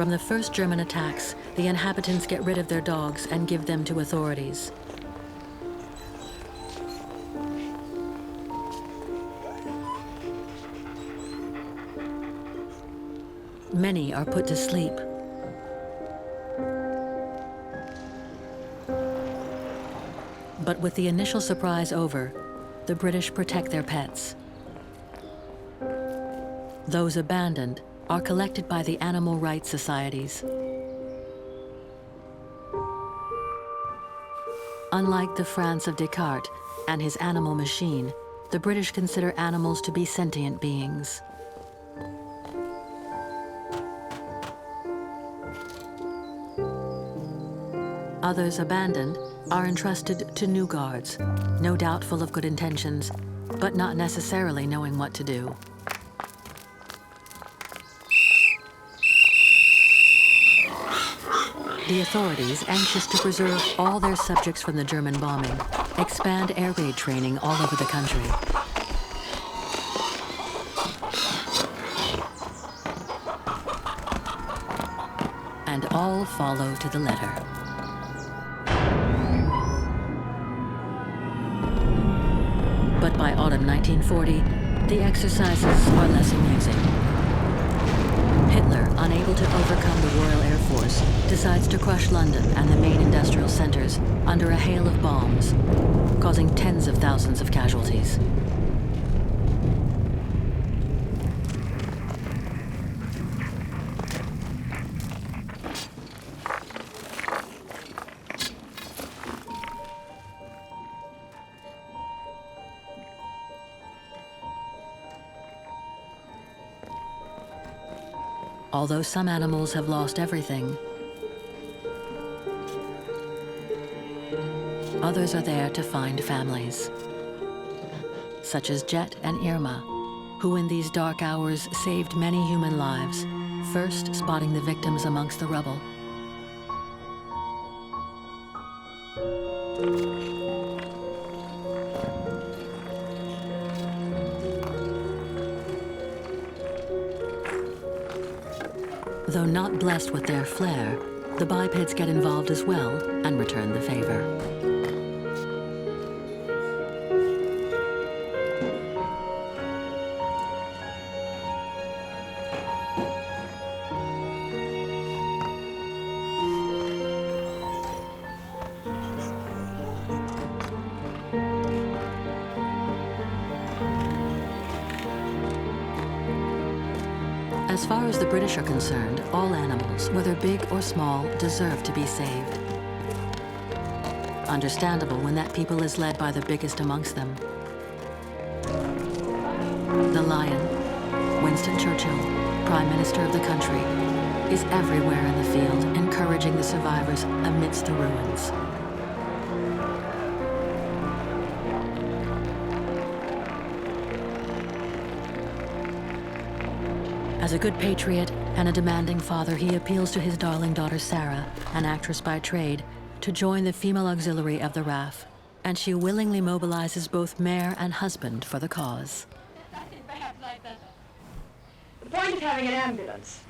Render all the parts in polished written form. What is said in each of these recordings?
From the first German attacks, the inhabitants get rid of their dogs and give them to authorities. Many are put to sleep. But with the initial surprise over, the British protect their pets. Those abandoned are collected by the animal rights societies. Unlike the France of Descartes and his animal machine, the British consider animals to be sentient beings. Others abandoned are entrusted to new guards, no doubt full of good intentions, but not necessarily knowing what to do. The authorities, anxious to preserve all their subjects from the German bombing, expand air raid training all over the country. And all follow to the letter. But by autumn 1940, the exercises are less amusing. Hitler, unable to overcome the Royal Air Force, decides to crush London and the main industrial centers under a hail of bombs, causing tens of thousands of casualties. Although some animals have lost everything, others are there to find families, such as Jet and Irma, who in these dark hours saved many human lives, first spotting the victims amongst the rubble. Though not blessed with their flair, the bipeds get involved as well and return the favor. As far as the British are concerned, all animals, whether big or small, deserve to be saved. Understandable when that people is led by the biggest amongst them. The lion, Winston Churchill, Prime Minister of the country, is everywhere in the field, encouraging the survivors amidst the ruins. As a good patriot and a demanding father, he appeals to his darling daughter Sarah, an actress by trade, to join the female auxiliary of the RAF, and she willingly mobilizes both mare and husband for the cause. The point of having an ambulance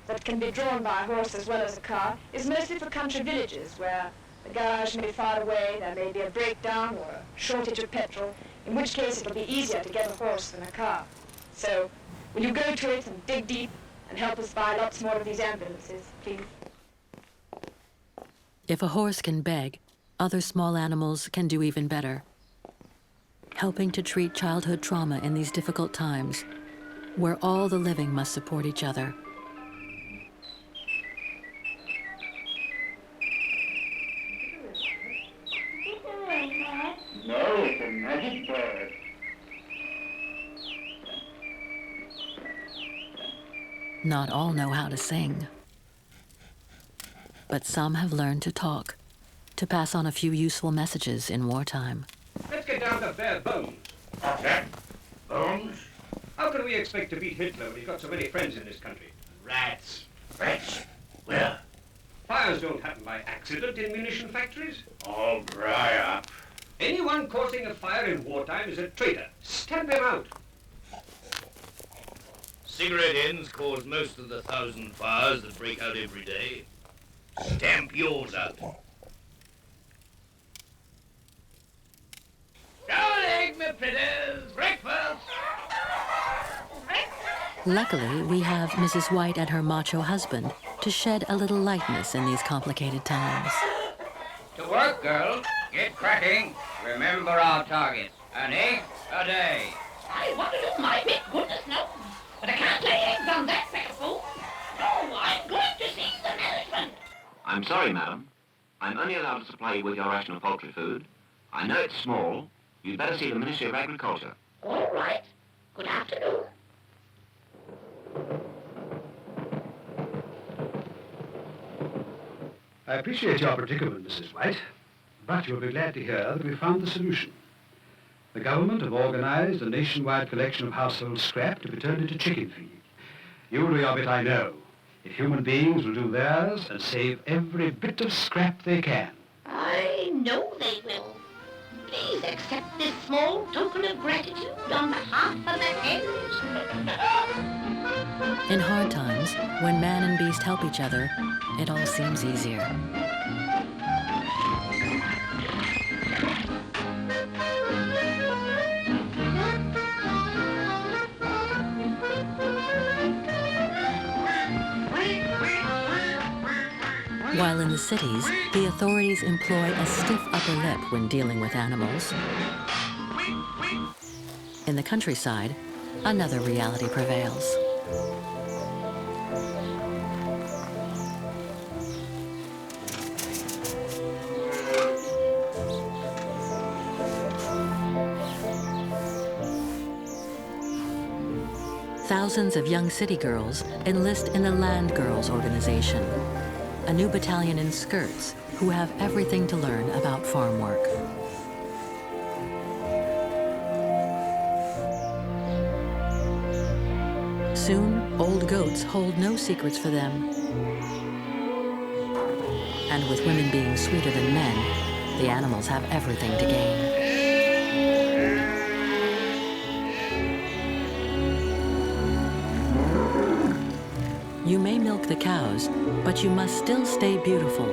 that can be drawn by a horse as well as a car is mostly for country villages where the garage may be far away, there may be a breakdown or a shortage of petrol, in which case it'll be easier to get a horse than a car. So, will you go to it and dig deep and help us buy lots more of these ambulances, please? If a horse can beg, other small animals can do even better, helping to treat childhood trauma in these difficult times, where all the living must support each other. No, it's a magic bird. Not all know how to sing, but some have learned to talk, to pass on a few useful messages in wartime. Let's get down to bare bones. What's that? Bones? How can we expect to beat Hitler when he's got so many friends in this country? Rats. Rats? Where? Fires don't happen by accident in munition factories. Oh, dry up. Anyone causing a fire in wartime is a traitor. Stamp him out. Cigarette ends cause most of the 1,000 fires that break out every day. Stamp yours out. Darling, my pretties, breakfast! Luckily, we have Mrs. White and her macho husband to shed a little lightness in these complicated times. To work, girls. Get cracking. Remember our target. An egg a day. I want to do my bit, goodness no. But I can't lay eggs on that peck of food. No, I'm going to see the management. I'm sorry, madam. I'm only allowed to supply you with your ration of poultry food. I know it's small. You'd better see the Ministry of Agriculture. All right. Good afternoon. I appreciate your predicament, Mrs. White, but you'll be glad to hear that we found the solution. The government have organized a nationwide collection of household scrap to be turned into chicken feed. You'll do your bit, I know. If human beings will do theirs and save every bit of scrap they can. I know they will. Please accept this small token of gratitude on behalf of the hens. In hard times, when man and beast help each other, it all seems easier. While in the cities, the authorities employ a stiff upper lip when dealing with animals. In the countryside, another reality prevails. Thousands of young city girls enlist in the Land Girls organization, a new battalion in skirts who have everything to learn about farm work. Soon, old goats hold no secrets for them. And with women being sweeter than men, the animals have everything to gain. You may milk the cows, but you must still stay beautiful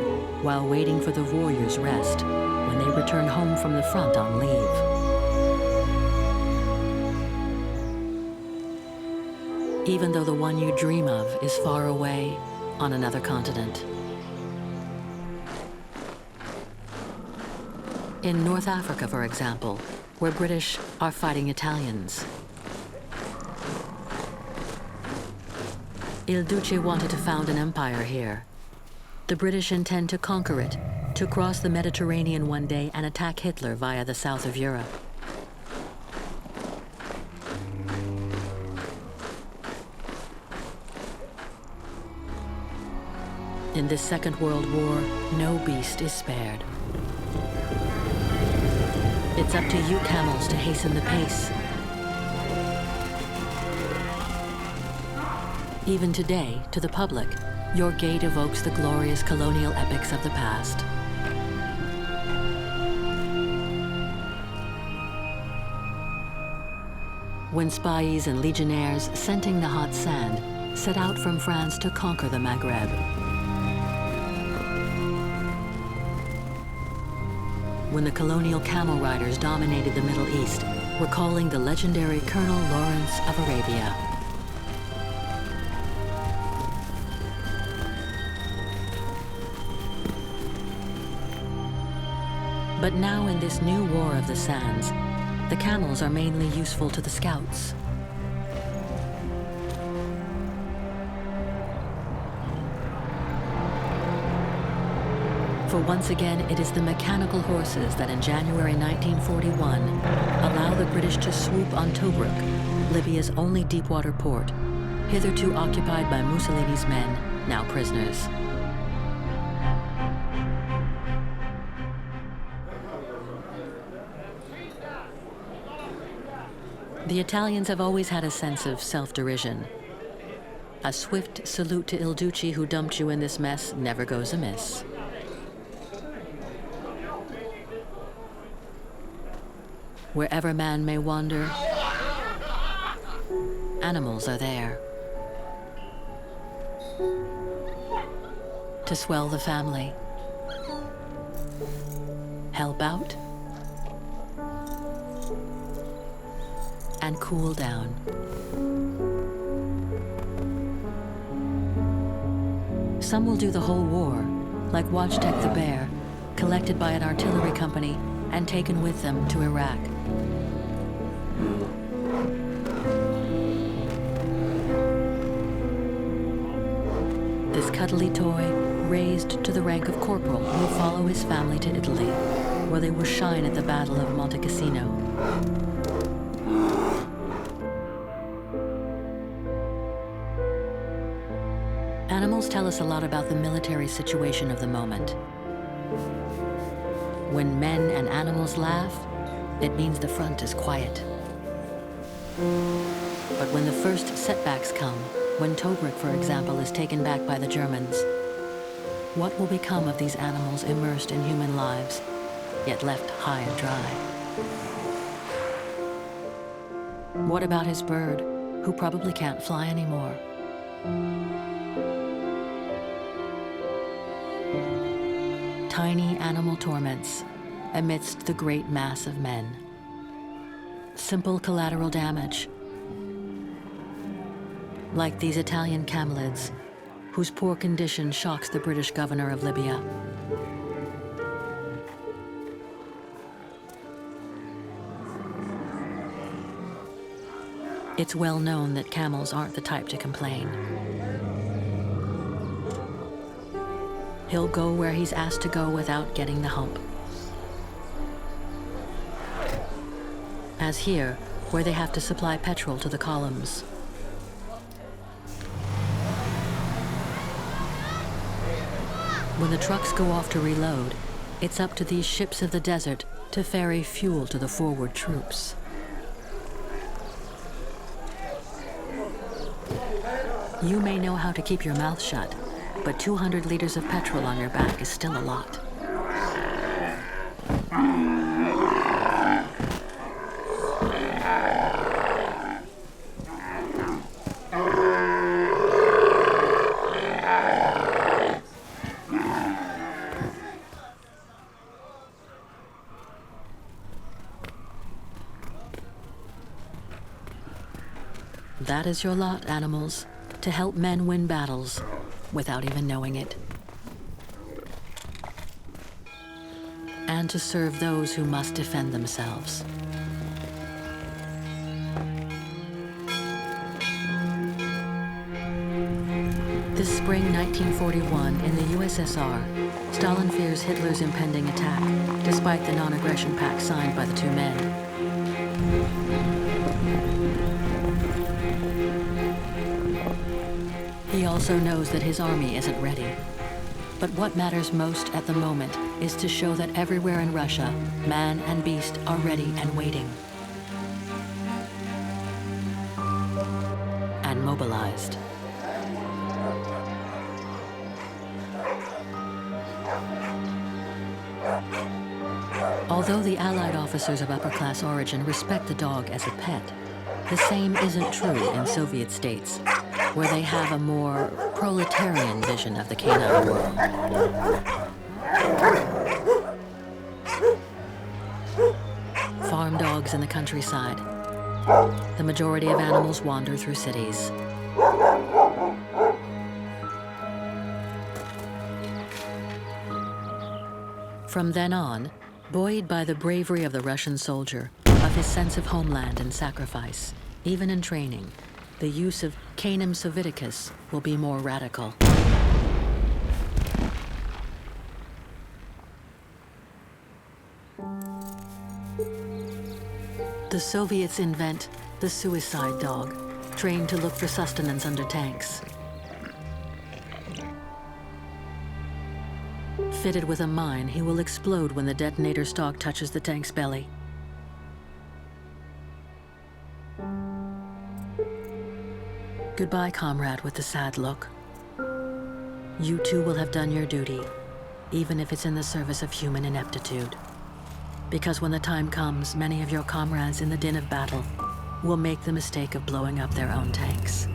while waiting for the warriors' rest when they return home from the front on leave. Even though the one you dream of is far away on another continent. In North Africa, for example, where British are fighting Italians. Il Duce wanted to found an empire here. The British intend to conquer it, to cross the Mediterranean one day and attack Hitler via the south of Europe. In this Second World War, no beast is spared. It's up to you camels to hasten the pace. Even today, to the public, your gait evokes the glorious colonial epics of the past. When spies and legionnaires scenting the hot sand set out from France to conquer the Maghreb. When the colonial camel riders dominated the Middle East, recalling the legendary Colonel Lawrence of Arabia. But now in this new war of the sands, the camels are mainly useful to the scouts. For once again, it is the mechanical horses that in January 1941 allow the British to swoop on Tobruk, Libya's only deepwater port, hitherto occupied by Mussolini's men, now prisoners. The Italians have always had a sense of self-derision. A swift salute to Il Duce, who dumped you in this mess, never goes amiss. Wherever man may wander, animals are there. To swell the family. Help out. And cool down. Some will do the whole war, like Watchtech the Bear, collected by an artillery company and taken with them to Iraq. This cuddly toy, raised to the rank of corporal, will follow his family to Italy, where they will shine at the Battle of Monte Cassino. Animals tell us a lot about the military situation of the moment. When men and animals laugh, it means the front is quiet. But when the first setbacks come, when Tobruk, for example, is taken back by the Germans, what will become of these animals immersed in human lives, yet left high and dry? What about his bird, who probably can't fly anymore? Tiny animal torments amidst the great mass of men. Simple collateral damage, like these Italian camelids, whose poor condition shocks the British governor of Libya. It's well known that camels aren't the type to complain. He'll go where he's asked to go without getting the hump. As here, where they have to supply petrol to the columns. When the trucks go off to reload, it's up to these ships of the desert to ferry fuel to the forward troops. You may know how to keep your mouth shut, but 200 liters of petrol on your back is still a lot. That is your lot, animals, to help men win battles without even knowing it. And to serve those who must defend themselves. This spring 1941, in the USSR, Stalin fears Hitler's impending attack, despite the non-aggression pact signed by the two men. He also knows that his army isn't ready. But what matters most at the moment is to show that everywhere in Russia, man and beast are ready and waiting. And mobilized. Although the Allied officers of upper-class origin respect the dog as a pet, the same isn't true in Soviet states, where they have a more proletarian vision of the canine world. Farm dogs in the countryside. The majority of animals wander through cities. From then on, buoyed by the bravery of the Russian soldier, of his sense of homeland and sacrifice, even in training, the use of Canem Soviticus will be more radical. The Soviets invent the suicide dog, trained to look for sustenance under tanks. Fitted with a mine, he will explode when the detonator stalk touches the tank's belly. Goodbye, comrade with the sad look. You too will have done your duty, even if it's in the service of human ineptitude. Because when the time comes, many of your comrades in the din of battle will make the mistake of blowing up their own tanks.